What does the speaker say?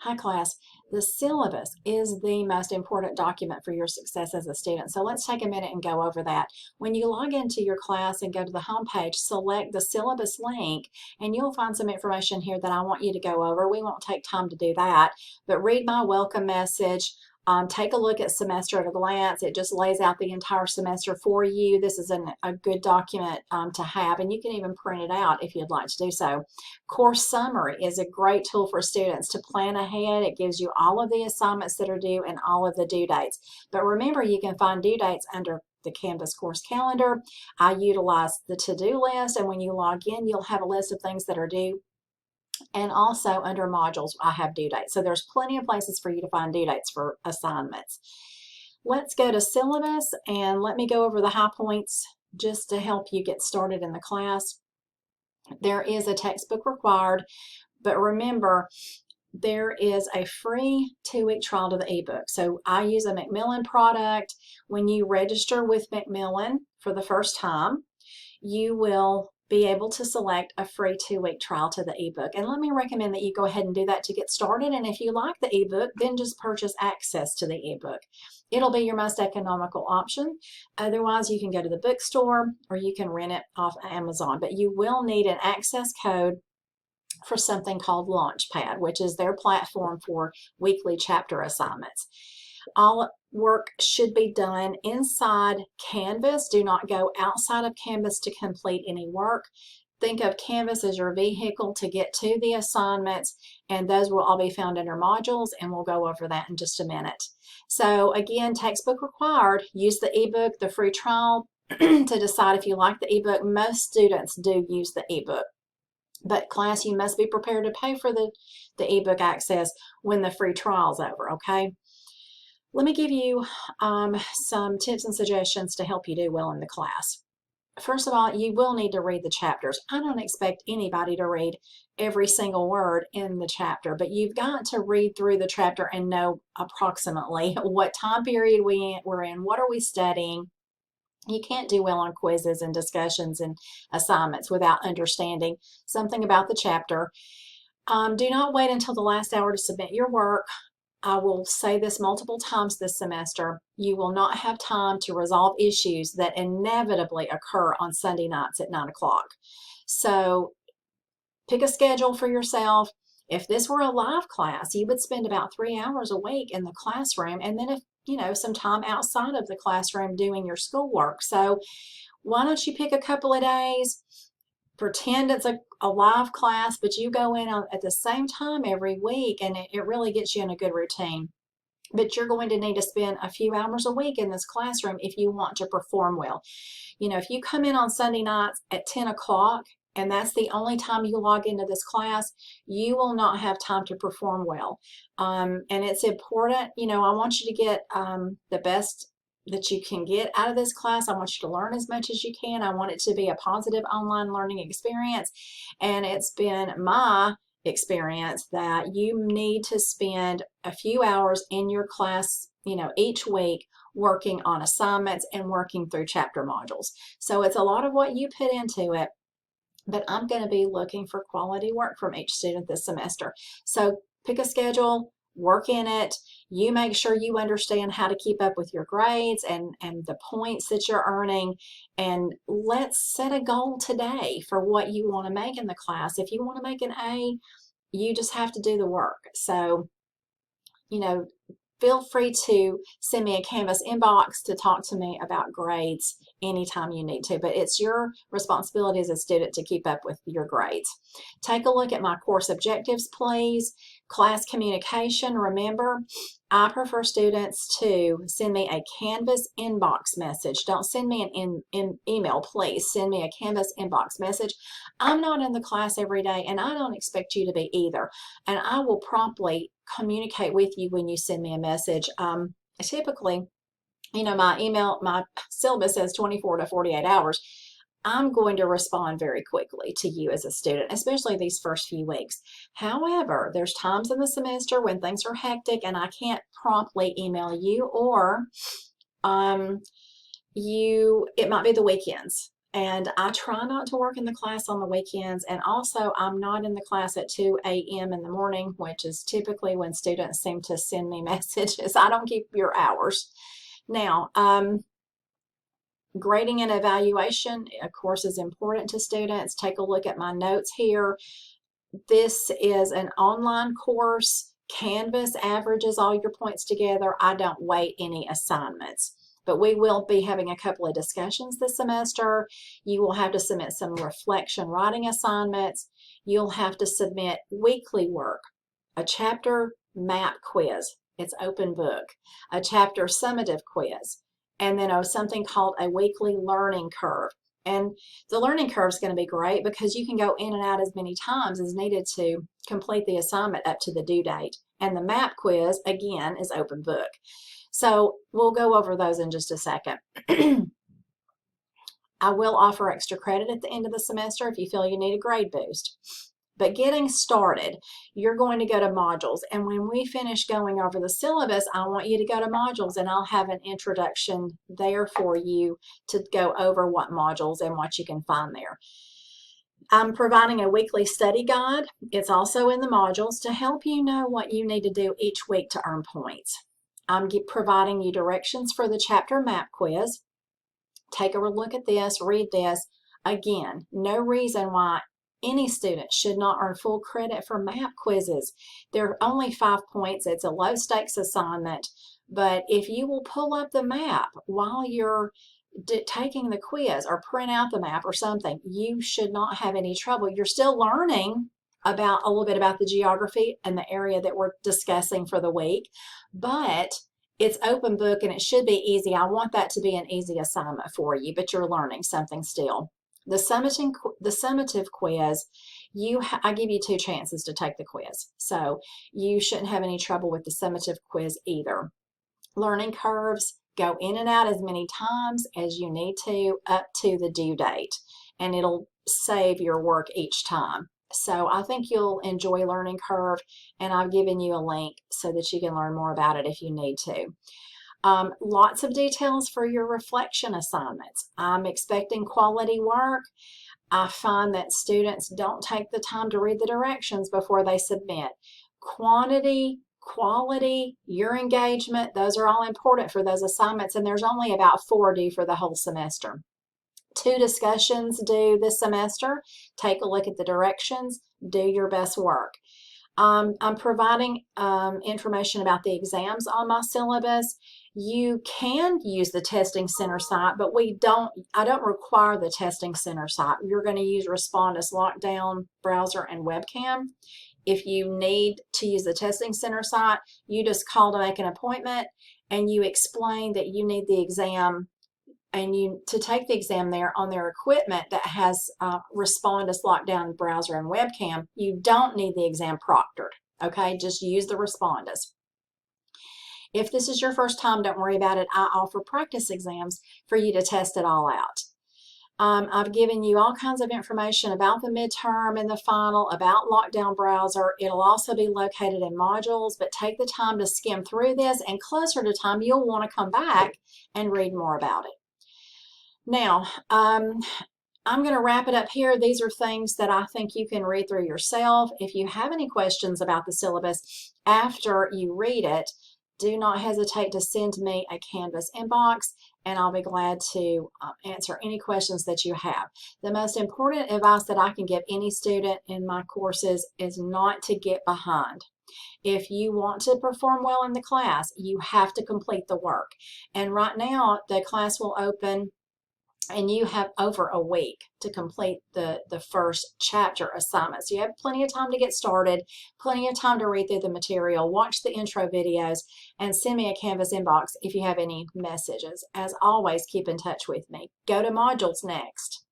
Hi class, the syllabus is the most important document for your success as a student. So let's take a minute and go over that. When you log into your class and go to the home page, select the syllabus link and you'll find some information here that I want you to go over. We won't take time to do that, but read my welcome message. Take a look at semester at a glance. It just lays out the entire semester for you. This is a good document to have, and you can even print it out if you'd like to do so. Course summary is a great tool for students to plan ahead. It gives you all of the assignments that are due and all of the due dates. But remember, you can find due dates under the Canvas course calendar. I utilize the to-do list, and when you log in, you'll have a list of things that are due. And also under modules, I have due dates. So there's plenty of places for you to find due dates for assignments. Let's go to syllabus and let me go over the high points just to help you get started in the class. There is a textbook required, but remember, there is a free 2-week trial to the ebook. So I use a Macmillan product. When you register with Macmillan for the first time, you will be able to select a free 2-week trial to the ebook. And let me recommend that you go ahead and do that to get started. And if you like the ebook, then just purchase access to the ebook. It'll be your most economical option. Otherwise, you can go to the bookstore or you can rent it off Amazon. But you will need an access code for something called Launchpad, which is their platform for weekly chapter assignments. All work should be done inside Canvas. Do not go outside of Canvas to complete any work. Think of Canvas as your vehicle to get to the assignments, and those will all be found under modules, and we'll go over that in just a minute. So again, textbook required. Use the ebook, the free trial, to decide if you like the ebook. Most students do use the ebook. But class, you must be prepared to pay for the ebook access when the free trial is over, okay? Let me give you some tips and suggestions to help you do well in the class. First of all, you will need to read the chapters. I don't expect anybody to read every single word in the chapter, but you've got to read through the chapter and know approximately what time period we're in, what are we studying. You can't do well on quizzes and discussions and assignments without understanding something about the chapter. Do not wait until the last hour to submit your work. I will say this multiple times this semester. You will not have time to resolve issues that inevitably occur on Sunday nights at 9 o'clock. So pick a schedule for yourself. If this were a live class, you would spend about 3 hours a week in the classroom, and then some time outside of the classroom doing your schoolwork. So why don't you pick a couple of days, pretend it's a live class, but you go in at the same time every week, and it really gets you in a good routine. But you're going to need to spend a few hours a week in this classroom if you want to perform well. If you come in on Sunday nights at 10 o'clock, and that's the only time you log into this class, you will not have time to perform well. And it's important, I want you to get the best that you can get out of this class. I want you to learn as much as you can. I want it to be a positive online learning experience. And it's been my experience that you need to spend a few hours in your class, each week working on assignments and working through chapter modules. So it's a lot of what you put into it, but I'm going to be looking for quality work from each student this semester. So pick a schedule, work in it. You make sure you understand how to keep up with your grades and the points that you're earning. And let's set a goal today for what you want to make in the class. If you want to make an A, you just have to do the work. So, feel free to send me a Canvas inbox to talk to me about grades anytime you need to, but it's your responsibility as a student to keep up with your grades. Take a look at my course objectives, please. Class communication, remember, I prefer students to send me a Canvas inbox message. Don't send me an email, please. Send me a Canvas inbox message. I'm not in the class every day, and I don't expect you to be either. And I will promptly communicate with you when you send me a message. Typically, my syllabus says 24 to 48 hours. I'm going to respond very quickly to you as a student, especially these first few weeks. However, there's times in the semester when things are hectic and I can't promptly email you, or it might be the weekends. And I try not to work in the class on the weekends, and also I'm not in the class at 2 a.m. in the morning, which is typically when students seem to send me messages. I don't keep your hours. Now, grading and evaluation, of course, is important to students. Take a look at my notes here. This is an online course. Canvas averages all your points together. I don't weight any assignments, but we will be having a couple of discussions this semester. You will have to submit some reflection writing assignments. You'll have to submit weekly work, a chapter map quiz. It's open book, a chapter summative quiz, and then something called a weekly learning curve. And the learning curve is going to be great because you can go in and out as many times as needed to complete the assignment up to the due date. And the map quiz, again, is open book. So we'll go over those in just a second. I will offer extra credit at the end of the semester if you feel you need a grade boost. But getting started, you're going to go to modules. And when we finish going over the syllabus, I want you to go to modules, and I'll have an introduction there for you to go over what modules and what you can find there. I'm providing a weekly study guide. It's also in the modules to help you know what you need to do each week to earn points. I'm providing you directions for the chapter map quiz. Take a look at this, read this. Again, no reason why any student should not earn full credit for map quizzes. They're only 5 points. It's a low stakes assignment, but if you will pull up the map while you're taking the quiz or print out the map or something, you should not have any trouble. You're still learning about a little bit about the geography and the area that we're discussing for the week, but it's open book and it should be easy. I want that to be an easy assignment for you, but you're learning something still. The summative quiz, I give you 2 chances to take the quiz, so you shouldn't have any trouble with the summative quiz either. Learning curves, go in and out as many times as you need to up to the due date, and it'll save your work each time. So I think you'll enjoy learning curve, and I've given you a link so that you can learn more about it if you need to. Lots of details for your reflection assignments. I'm expecting quality work. I find that students don't take the time to read the directions before they submit. Quantity, quality, your engagement, those are all important for those assignments, and there's only about 4 due for the whole semester. 2 discussions due this semester. Take a look at the directions, do your best work. I'm providing information about the exams on my syllabus. You can use the testing center site, but I don't require the testing center site. You're going to use Respondus Lockdown browser and webcam. If you need to use the testing center site, you just call to make an appointment and you explain that you need the exam and to take the exam there on their equipment that has Respondus Lockdown browser and webcam. You don't need the exam proctored, okay? Just use the Respondus. If this is your first time, don't worry about it. I offer practice exams for you to test it all out. I've given you all kinds of information about the midterm and the final, about Lockdown browser. It'll also be located in modules, but take the time to skim through this, and closer to time, you'll want to come back and read more about it. Now, I'm going to wrap it up here. These are things that I think you can read through yourself. If you have any questions about the syllabus after you read it, do not hesitate to send me a Canvas inbox, and I'll be glad to answer any questions that you have. The most important advice that I can give any student in my courses is not to get behind. If you want to perform well in the class, you have to complete the work. And right now, the class will open and you have over a week to complete the first chapter assignment. So you have plenty of time to get started, plenty of time to read through the material, watch the intro videos, and send me a Canvas inbox if you have any messages. As always, keep in touch with me. Go to modules next.